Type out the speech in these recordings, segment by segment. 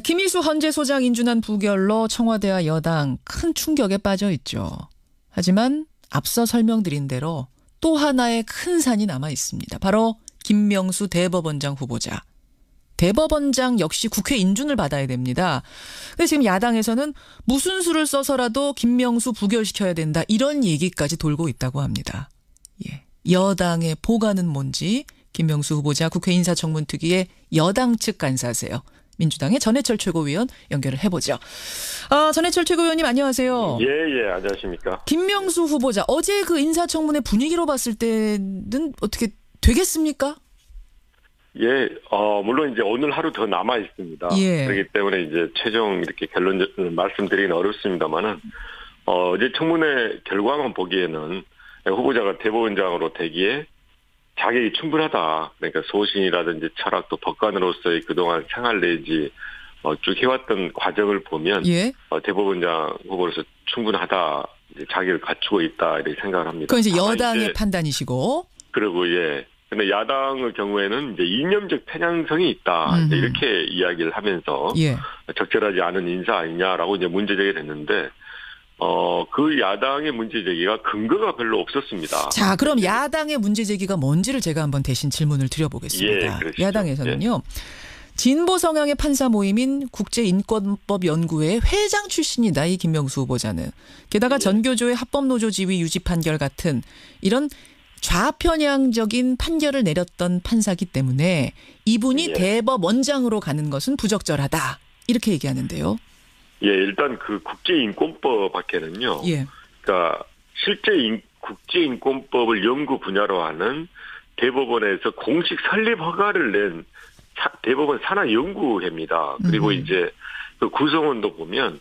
김희수 헌재소장 인준안 부결로 청와대와 여당 큰 충격에 빠져 있죠. 하지만 앞서 설명드린 대로 또 하나의 큰 산이 남아 있습니다. 바로 김명수 대법원장 후보자. 대법원장 역시 국회 인준을 받아야 됩니다. 그래서 지금 야당에서는 무슨 수를 써서라도 김명수 부결시켜야 된다. 이런 얘기까지 돌고 있다고 합니다. 예. 여당의 보관은 뭔지 김명수 후보자 국회 인사청문특위의 여당 측 간사세요. 민주당의 전해철 최고위원 연결을 해보죠. 전해철 최고위원님 안녕하세요. 예, 안녕하십니까. 김명수 후보자 어제 그 인사청문회 분위기로 봤을 때는 어떻게 되겠습니까? 예, 물론 이제 오늘 하루 더 남아 있습니다. 예. 그렇기 때문에 이제 최종 이렇게 결론을 말씀드리기는 어렵습니다만은 어제 청문회 결과만 보기에는 후보자가 대법원장으로 되기에 자격이 충분하다. 그러니까 소신이라든지 철학 또 법관으로서의 그동안 생활 내지 쭉 해왔던 과정을 보면 예. 대법원장 후보로서 충분하다. 이제 자격을 갖추고 있다 이렇게 생각을 합니다. 그건 이제 여당의 판단이시고. 그리고 예. 근데 야당의 경우에는 이제 이념적 편향성이 있다. 이제 이렇게 이야기를 하면서 예. 적절하지 않은 인사 아니냐라고 이제 문제제기를 했는데 그 야당의 문제제기가 근거가 별로 없었습니다. 자, 그럼 야당의 문제제기가 뭔지를 제가 한번 대신 질문을 드려보겠습니다. 예, 야당에서는요. 진보 성향의 판사 모임인 국제인권법연구회 회장 출신이다. 이 김명수 후보자는. 게다가 전교조의 합법노조 지위 유지 판결 같은 이런 좌편향적인 판결을 내렸던 판사기 때문에 이분이 대법원장으로 가는 것은 부적절하다. 이렇게 얘기하는데요. 예, 일단 그 국제인권법 밖에는요. 예. 그러니까 실제 국제인권법을 연구 분야로 하는 대법원에서 공식 설립 허가를 낸 대법원 산하연구회입니다. 그리고 이제 그 구성원도 보면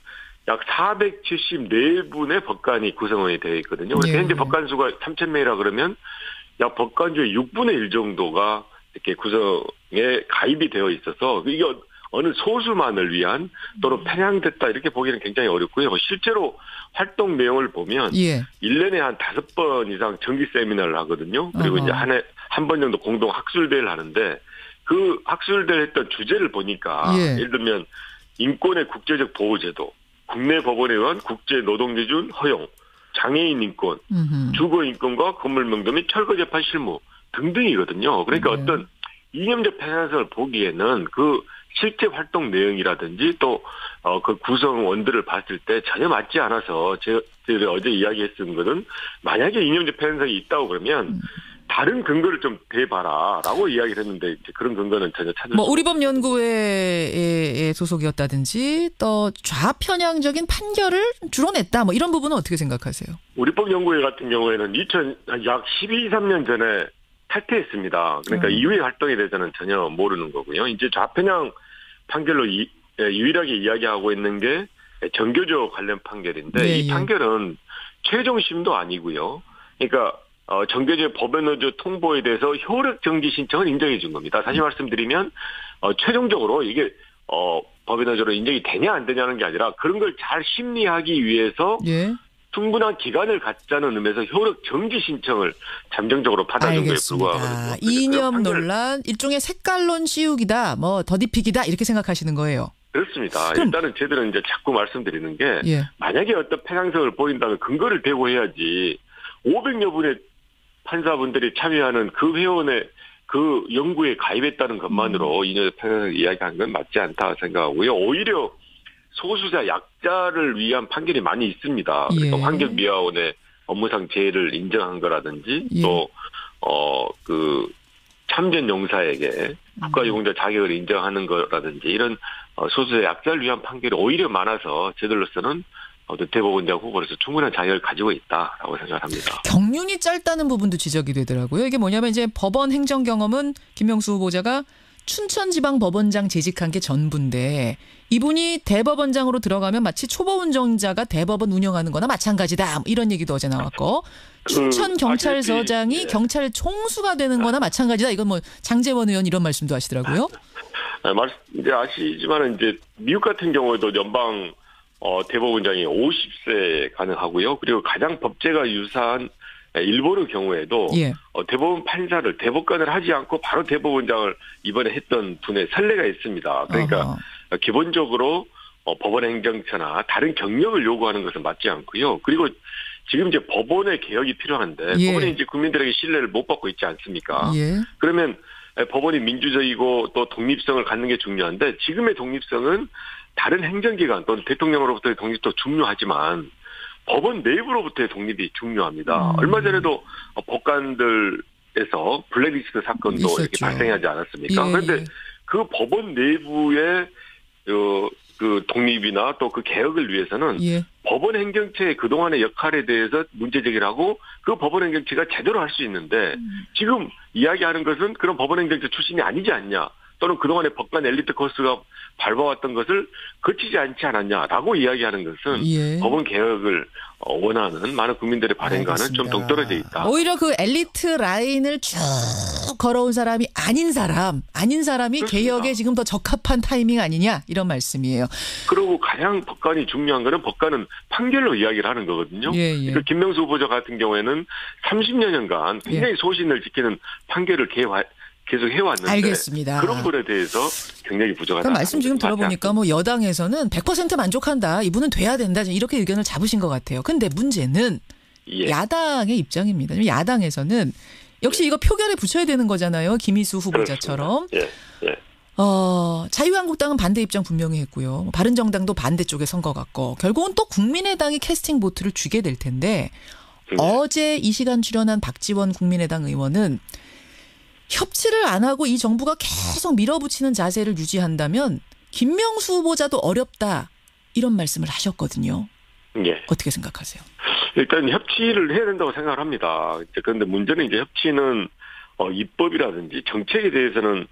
약 474분의 법관이 구성원이 되어 있거든요. 그래서 현재 법관 수가 3,000명이라 그러면 약 법관 중에 6분의 1 정도가 이렇게 구성에 가입이 되어 있어서 이게 어느 소수만을 위한 또는 편향됐다 이렇게 보기는 굉장히 어렵고요. 실제로 활동 내용을 보면 1년에 한 5번 이상 정기 세미나를 하거든요. 그리고 이제 한 번 정도 공동 학술대회를 하는데 그 학술대회 했던 주제를 보니까 예를 들면 인권의 국제적 보호제도, 국내 법원에 의한 국제 노동기준 허용, 장애인 인권, 주거 인권과 건물 명도 및 철거 재판 실무 등등이거든요. 그러니까 어떤 이념적 편향성을 보기에는 그 실제 활동 내용이라든지 또 그 구성원들을 봤을 때 전혀 맞지 않아서 저희들이 어제 이야기했던 것은 만약에 이념적 편향성이 있다고 그러면 다른 근거를 좀 대봐라라고 이야기를 했는데 이제 그런 근거는 전혀 찾을 수 없습니다. 우리법연구회의 소속이었다든지 또 좌편향적인 판결을 주로 냈다. 이런 부분은 어떻게 생각하세요? 우리법연구회 같은 경우에는 약 12, 13년 전에 탈퇴했습니다. 그러니까 이후의 활동에 대해서는 전혀 모르는 거고요. 이제 좌편향 판결로 유일하게 이야기하고 있는 게 전교조 관련 판결인데 이 판결은 최종 심도 아니고요. 그러니까 전교조 법원노조 통보에 대해서 효력 정지 신청을 인정해 준 겁니다. 다시 말씀드리면 최종적으로 이게 법원노조로 인정이 되냐 안 되냐는 게 아니라 그런 걸 잘 심리하기 위해서 충분한 기간을 갖자는 의미에서 효력 정지 신청을 잠정적으로 받아준 거에 불과하거든요. 이념 논란, 일종의 색깔론 씌우기다, 더디피기다 이렇게 생각하시는 거예요. 그렇습니다. 일단은 저희들은 이제 자꾸 말씀드리는 게 만약에 어떤 편향성을 보인다면 근거를 대고 해야지 500여 분의 판사분들이 참여하는 그 회원의 그 연구에 가입했다는 것만으로 이념적 편향성을 이야기하는 건 맞지 않다 생각하고요. 오히려 소수자 약자를 위한 판결이 많이 있습니다. 그러니까 환경미화원의 업무상 재해를 인정한 거라든지 또 그 참전 용사에게 국가유공자 자격을 인정하는 거라든지 이런 소수자 약자를 위한 판결이 오히려 많아서 저희들로서는 대법원장 후보로서 충분한 자격을 가지고 있다라고 생각합니다. 경륜이 짧다는 부분도 지적이 되더라고요. 이게 뭐냐면 이제 법원 행정 경험은 김명수 후보자가 춘천지방법원장 재직한 게 전부인데 이분이 대법원장으로 들어가면 마치 초보운전자가 대법원 운영하는 거나 마찬가지다. 이런 얘기도 어제 나왔고 춘천경찰서장이 경찰 총수가 되는 거나 마찬가지다. 이건 장제원 의원 이런 말씀도 하시더라고요. 이제 아시지만 이제 미국 같은 경우에도 연방 대법원장이 50세 가능하고요. 그리고 가장 법제가 유사한 일본의 경우에도 대법원 판사를 대법관을 하지 않고 바로 대법원장을 이번에 했던 분의 선례가 있습니다. 그러니까 기본적으로 법원 행정처나 다른 경력을 요구하는 것은 맞지 않고요. 그리고 지금 이제 법원의 개혁이 필요한데 예. 법원이 이제 국민들에게 신뢰를 못 받고 있지 않습니까? 예. 그러면 법원이 민주적이고 또 독립성을 갖는 게 중요한데 지금의 독립성은 다른 행정기관 또는 대통령으로부터의 독립도 중요하지만 법원 내부로부터의 독립이 중요합니다. 얼마 전에도 법관들에서 블랙리스트 사건도 있었죠. 이렇게 발생하지 않았습니까? 예. 그런데 그 법원 내부의 그 독립이나 또 그 개혁을 위해서는 예. 법원 행정체의 그동안의 역할에 대해서 문제 제기를 하고 그 법원 행정체가 제대로 할 수 있는데 지금 이야기하는 것은 그런 법원 행정체 출신이 아니지 않냐 또는 그동안의 법관 엘리트 코스가 밟아왔던 것을 거치지 않지 않았냐라고 이야기하는 것은 예. 법원 개혁을 원하는 많은 국민들의 바람과는 좀 동떨어져 있다. 오히려 그 엘리트 라인을 쭉 걸어온 사람이 아닌 사람이 그렇습니다. 개혁에 지금 더 적합한 타이밍 아니냐 이런 말씀이에요. 그리고 가장 법관이 중요한 거는 법관은 판결로 이야기를 하는 거거든요. 예, 예. 그 김명수 후보자 같은 경우에는 30여 년간 굉장히 소신을 지키는 판결을 계속 해왔는데 알겠습니다. 그런 부분에 대해서 굉장히 부족하다. 그럼 말씀 지금 들어보니까 뭐 여당에서는 100% 만족한다. 이분은 돼야 된다. 이렇게 의견을 잡으신 것 같아요. 근데 문제는 예. 야당의 입장입니다. 야당에서는 역시 이거 표결에 붙여야 되는 거잖아요. 김희수 후보자처럼. 예. 예. 자유한국당은 반대 입장 분명히 했고요. 바른정당도 반대쪽에 선 것 같고 결국은 또 국민의당이 캐스팅 보트를 쥐게 될 텐데 어제 이 시간 출연한 박지원 국민의당 의원은 협치를 안 하고 이 정부가 계속 밀어붙이는 자세를 유지한다면 김명수 후보자도 어렵다 이런 말씀을 하셨거든요. 예. 어떻게 생각하세요? 일단 협치를 해야 된다고 생각을 합니다. 그런데 문제는 이제 협치는 입법이라든지 정책에 대해서는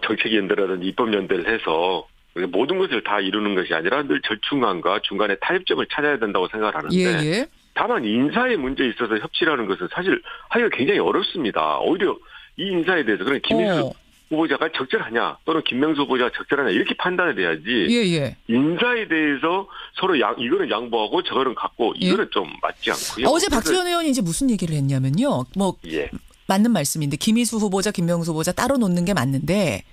정책연대라든지 입법연대를 해서 모든 것을 다 이루는 것이 아니라 늘 절충안과 중간에 타협점을 찾아야 된다고 생각을 하는데 예. 다만 인사의 문제에 있어서 협치라는 것은 사실 하기가 굉장히 어렵습니다. 오히려 이 인사에 대해서 그런 김희수 후보자가 적절하냐 또는 김명수 후보자가 적절하냐 이렇게 판단을 해야지 예. 인사에 대해서 서로 이거는 양보하고 저거는 갖고 이거는 좀 맞지 않고요. 어제 박지원 의원이 이제 무슨 얘기를 했냐면요. 예. 맞는 말씀인데 김희수 후보자, 김명수 후보자 따로 놓는 게 맞는데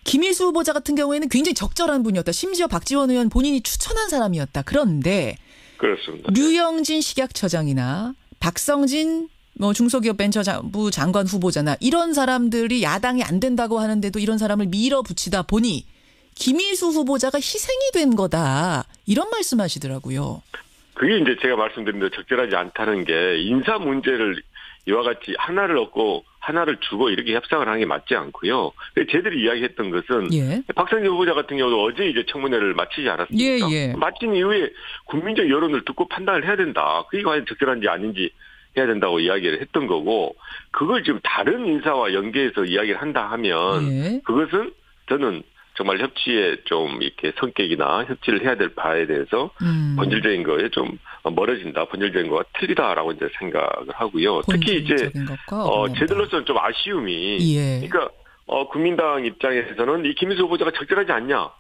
김희수 후보자 같은 경우에는 굉장히 적절한 분이었다. 심지어 박지원 의원 본인이 추천한 사람이었다. 그런데 그렇습니다. 류영진 식약처장이나 박성진 중소기업벤처부 장관 후보자나 이런 사람들이 야당이 안 된다고 하는데도 이런 사람을 밀어붙이다 보니 김희수 후보자가 희생이 된 거다. 이런 말씀하시더라고요. 그게 이제 제가 말씀드린 대로 적절하지 않다는 게 인사 문제를 이와 같이 하나를 얻고 하나를 주고 이렇게 협상을 하는 게 맞지 않고요. 저희들이 이야기했던 것은 예. 박성진 후보자 같은 경우도 어제 이제 청문회를 마치지 않았습니까? 예. 마친 이후에 국민적 여론을 듣고 판단을 해야 된다. 그게 과연 적절한지 아닌지 해야 된다고 이야기를 했던 거고 그걸 지금 다른 인사와 연계해서 이야기를 한다 하면 그것은 저는 정말 협치에 좀 이렇게 성격이나 협치를 해야 될 바에 대해서 본질적인 거에 좀 멀어진다. 본질적인 거가 틀리다라고 이제 생각을 하고요. 특히 이제 저들로서는 좀 아쉬움이 그러니까 국민당 입장에서는 이 김희수 후보자가 적절하지 않냐.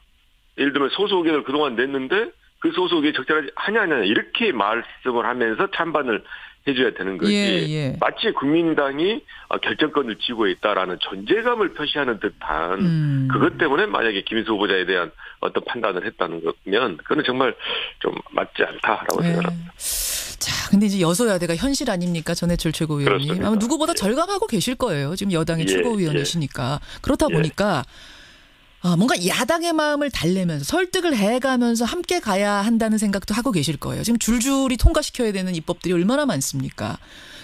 예를 들면 소수 의견을 그동안 냈는데 그 소수 의견이 적절하지 하냐 이렇게 말씀을 하면서 찬반을 해줘야 되는 거지. 마치 국민당이 결정권을 쥐고 있다라는 존재감을 표시하는 듯한 그것 때문에 만약에 김희수 후보자에 대한 어떤 판단을 했다는 거면 그건 정말 좀 맞지 않다라고 생각합니다. 자, 근데 이제 여소야대가 현실 아닙니까? 전해철 최고위원님. 아마 누구보다 절감하고 계실 거예요. 지금 여당의 최고위원이시니까. 그렇다 보니까 뭔가 야당의 마음을 달래면서 설득을 해가면서 함께 가야 한다는 생각도 하고 계실 거예요. 지금 줄줄이 통과시켜야 되는 입법들이 얼마나 많습니까?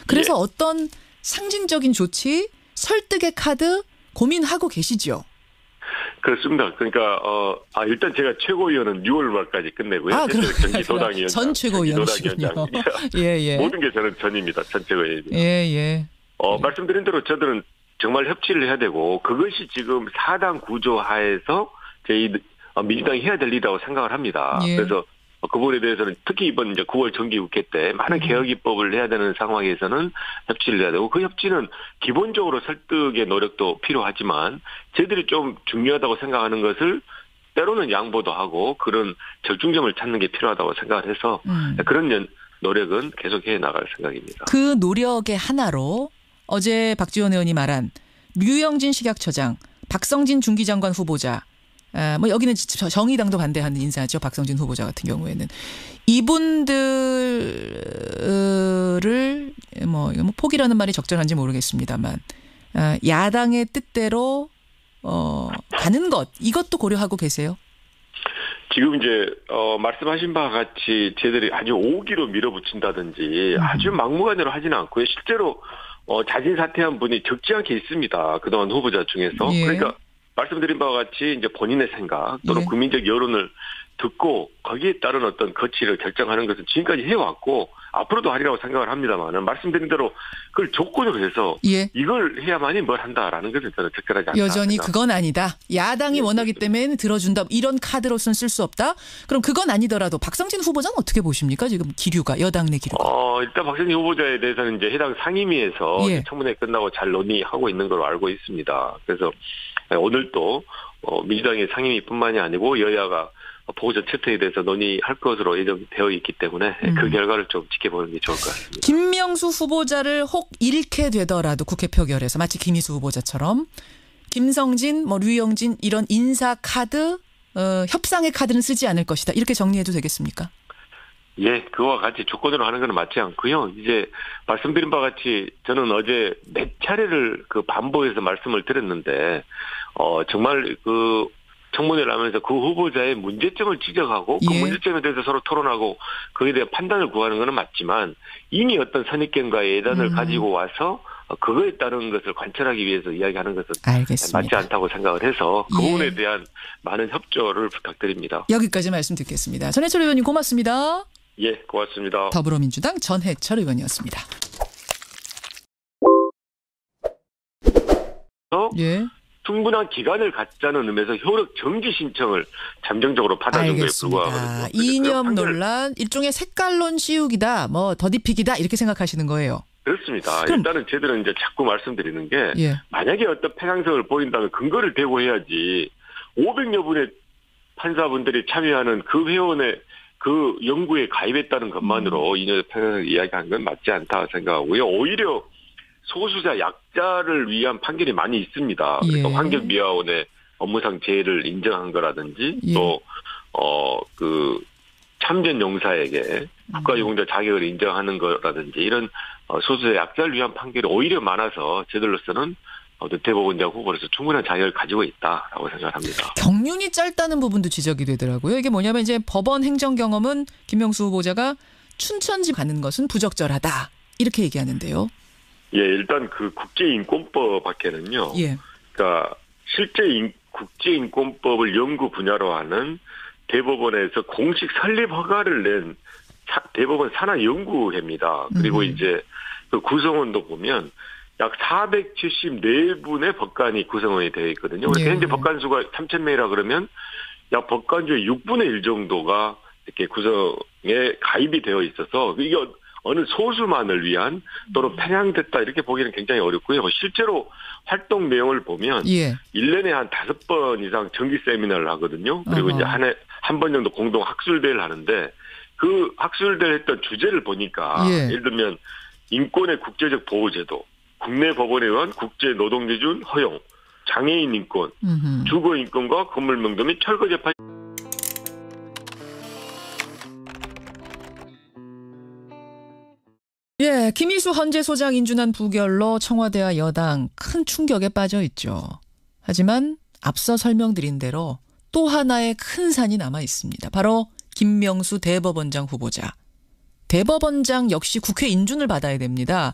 그래서 어떤 상징적인 조치, 설득의 카드 고민하고 계시죠? 그렇습니다. 그러니까 일단 제가 최고위원은 6월 말까지 끝내고요. 전기도당위원장. 전 최고위원이시군요. 예. 모든 게 저는 전입니다. 전 최고위원입니다. 예. 말씀드린 대로 저들은 정말 협치를 해야 되고 그것이 지금 4당 구조 하에서 저희 민주당이 해야 될 일이라고 생각을 합니다. 그래서 그 부분에 대해서는 특히 이번 이제 9월 정기국회 때 많은 개혁 입법을 해야 되는 상황에서는 협치를 해야 되고 그 협치는 기본적으로 설득의 노력도 필요하지만 저희들이 좀 중요하다고 생각하는 것을 때로는 양보도 하고 그런 절충점을 찾는 게 필요하다고 생각을 해서 그런 노력은 계속해 나갈 생각입니다. 그 노력의 하나로 어제 박지원 의원이 말한 류영진 식약처장, 박성진 중기장관 후보자 뭐 여기는 정의당도 반대하는 인사죠. 박성진 후보자 같은 경우에는 이분들을 뭐 포기라는 말이 적절한지 모르겠습니다만 야당의 뜻대로 가는 것 이것도 고려하고 계세요? 지금 이제 말씀하신 바와 같이 쟤들이 아주 오기로 밀어붙인다든지 아주 막무가내로 하지는 않고요. 실제로 자진 사퇴한 분이 적지 않게 있습니다. 그동안 후보자 중에서. 예. 그러니까 말씀드린 바와 같이 이제 본인의 생각 또는 예. 국민적 여론을 듣고 거기에 따른 어떤 거취를 결정하는 것은 지금까지 해왔고 앞으로도 하리라고 생각을 합니다만 말씀드린 대로 그걸 조건으로 해서 예. 이걸 해야만이 뭘 한다라는 것은 저는 적절하지 않다. 여전히 그건 아니다. 야당이 원하기 때문에 들어준다. 이런 카드로서는 쓸 수 없다. 그럼 그건 아니더라도 박성진 후보자는 어떻게 보십니까? 지금 기류가 여당 내 기류가. 일단 박성진 후보자에 대해서는 이제 해당 상임위에서 예. 청문회 끝나고 잘 논의하고 있는 걸로 알고 있습니다. 그래서 오늘 또 민주당의 상임위뿐만이 아니고 여야가 보고자 채택에 대해서 논의할 것으로 예정되어 있기 때문에 그 결과를 좀 지켜보는 게 좋을 것 같습니다. 김명수 후보자를 혹 잃게 되더라도 국회 표결에서 마치 김희수 후보자처럼 김성진, 류영진 이런 인사 카드, 협상의 카드는 쓰지 않을 것이다. 이렇게 정리해도 되겠습니까? 예, 그와 같이 조건으로 하는 건 맞지 않고요. 이제 말씀드린 바와 같이 저는 어제 몇 차례를 그 반복해서 말씀을 드렸는데 정말 그 청문회를 하면서 그 후보자의 문제점을 지적하고 그 예. 문제점에 대해서 서로 토론하고 거기에 대한 판단을 구하는 것은 맞지만 이미 어떤 선입견과 예단을 가지고 와서 그거에 따른 것을 관철하기 위해서 이야기하는 것은 알겠습니다. 맞지 않다고 생각을 해서 그 예. 부분에 대한 많은 협조를 부탁드립니다. 여기까지 말씀 듣겠습니다. 전해철 의원님 고맙습니다. 예, 고맙습니다. 더불어민주당 전해철 의원이었습니다. 예. 충분한 기간을 갖자는 의미에서 효력 정지 신청을 잠정적으로 받아준 거에 불과하거든요. 알겠습니다. 이념 논란, 일종의 색깔론 씌우기다, 더디피기다 이렇게 생각하시는 거예요. 그렇습니다. 그럼, 일단은 저희들은 이제 자꾸 말씀드리는 게 예. 만약에 어떤 편향성을 보인다면 근거를 대고 해야지 500여 분의 판사분들이 참여하는 그 회원의 그 연구에 가입했다는 것만으로 이념의 편향성을 이야기하는 건 맞지 않다 생각하고요. 오히려 소수자 약자를 위한 판결이 많이 있습니다. 그러니까 예. 환경미화원의 업무상 재해를 인정한 거라든지 예. 또 그 참전 용사에게 국가유공자 자격을 인정하는 거라든지 이런 소수자 약자를 위한 판결이 오히려 많아서 저들로서는 대법원장 후보로서 충분한 자격을 가지고 있다라고 생각합니다. 경륜이 짧다는 부분도 지적이 되더라고요. 이게 뭐냐면 이제 법원 행정 경험은 김명수 후보자가 춘천지 가는 것은 부적절하다 이렇게 얘기하는데요. 예, 일단 그 국제인권법 밖에는요. 예. 그러니까 실제 국제인권법을 연구 분야로 하는 대법원에서 공식 설립 허가를 낸 대법원 산하연구회입니다. 그리고 이제 그 구성원도 보면 약 474분의 법관이 구성원이 되어 있거든요. 그래서 예. 현재 법관 수가 3,000명이라 그러면 약 법관주의 6분의 1 정도가 이렇게 구성에 가입이 되어 있어서 이게 어느 소수만을 위한 또는 편향됐다 이렇게 보기는 굉장히 어렵고요. 실제로 활동 내용을 보면 예. 1년에 한 5번 이상 정기 세미나를 하거든요. 그리고 이제 한 해 한 번 정도 공동 학술대회를 하는데 그 학술대회 했던 주제를 보니까 예. 예를 들면 인권의 국제적 보호제도, 국내 법원에 의한 국제 노동기준 허용, 장애인 인권, 주거 인권과 건물 명도 및 철거 재판. 예, 김희수 헌재 소장 인준안 부결로 청와대와 여당 큰 충격에 빠져 있죠. 하지만 앞서 설명드린 대로 또 하나의 큰 산이 남아 있습니다. 바로 김명수 대법원장 후보자. 대법원장 역시 국회 인준을 받아야 됩니다.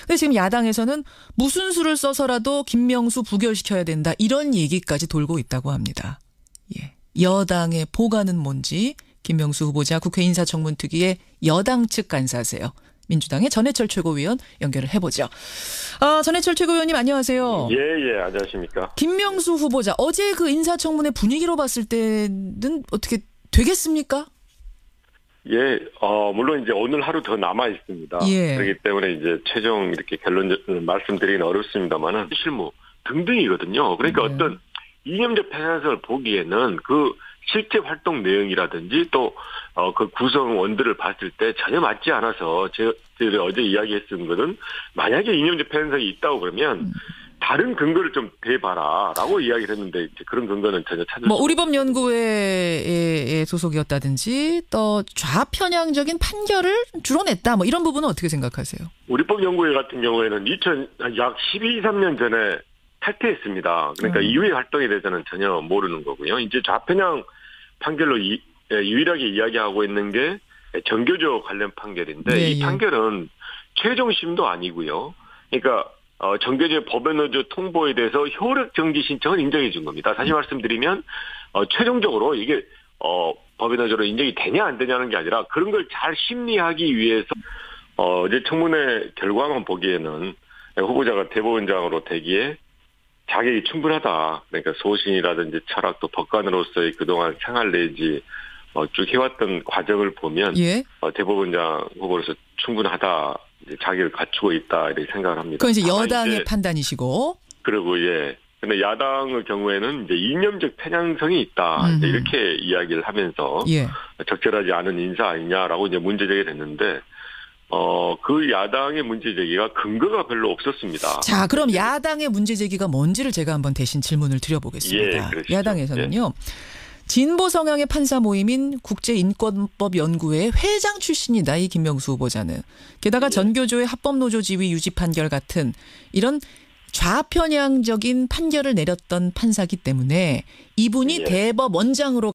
근데 지금 야당에서는 무슨 수를 써서라도 김명수 부결시켜야 된다. 이런 얘기까지 돌고 있다고 합니다. 예. 여당의 보관은 뭔지 김명수 후보자 국회 인사청문특위의 여당 측 간사세요. 민주당의 전해철 최고위원 연결을 해보죠. 전해철 최고위원님 안녕하세요. 예, 안녕하십니까. 김명수 후보자 어제 그 인사청문회 분위기로 봤을 때는 어떻게 되겠습니까? 예, 물론 이제 오늘 하루 더 남아 있습니다. 예. 그렇기 때문에 이제 최종 이렇게 결론 말씀드리기는 어렵습니다만은 실무 등등이거든요. 그러니까 어떤 이념적 편향성을 보기에는 그 실제 활동 내용이라든지 또 그 구성원들을 봤을 때 전혀 맞지 않아서 제가 어제 이야기했던 것은 만약에 이념적 편향성이 있다고 그러면 다른 근거를 좀 대봐라라고 이야기를 했는데 이제 그런 근거는 전혀 찾을 뭐 수 우리법연구회의 소속이었다든지 또 좌편향적인 판결을 주로냈다. 뭐 이런 부분은 어떻게 생각하세요? 우리법연구회 같은 경우에는 약 12, 13년 전에 탈퇴했습니다. 그러니까 이후의 활동에 대해서는 전혀 모르는 거고요. 이제 좌편향 판결로 유일하게 이야기하고 있는 게 정교조 관련 판결인데 예, 이 판결은 최종심도 아니고요. 그러니까 정교조 법원노조 통보에 대해서 효력 정지 신청을 인정해 준 겁니다. 다시 말씀드리면 최종적으로 이게 법원노조로 인정이 되냐 안 되냐는 게 아니라 그런 걸 잘 심리하기 위해서 이제 청문회 결과만 보기에는 후보자가 대법원장으로 되기에 자격이 충분하다. 그러니까 소신이라든지 철학도 법관으로서의 그동안 생활 내지 쭉 해왔던 과정을 보면 예. 대법원장 후보로서 충분하다. 이제 자격을 갖추고 있다 이렇게 생각을 합니다. 그건 이제 여당의 판단이시고. 그리고 예. 근데 야당의 경우에는 이제 이념적 편향성이 있다. 이제 이렇게 이야기를 하면서 예. 적절하지 않은 인사 아니냐라고 이제 문제 제기를 했는데 그 야당의 문제 제기가 근거가 별로 없었습니다. 자, 그럼 야당의 문제 제기가 뭔지를 제가 한번 대신 질문을 드려보겠습니다. 예, 야당에서는요. 진보 성향의 판사 모임인 국제인권법연구회 회장 출신이다. 이 김명수 후보자는. 게다가 전교조의 합법노조 지위 유지 판결 같은 이런 좌편향적인 판결을 내렸던 판사기 때문에 이분이 대법원장으로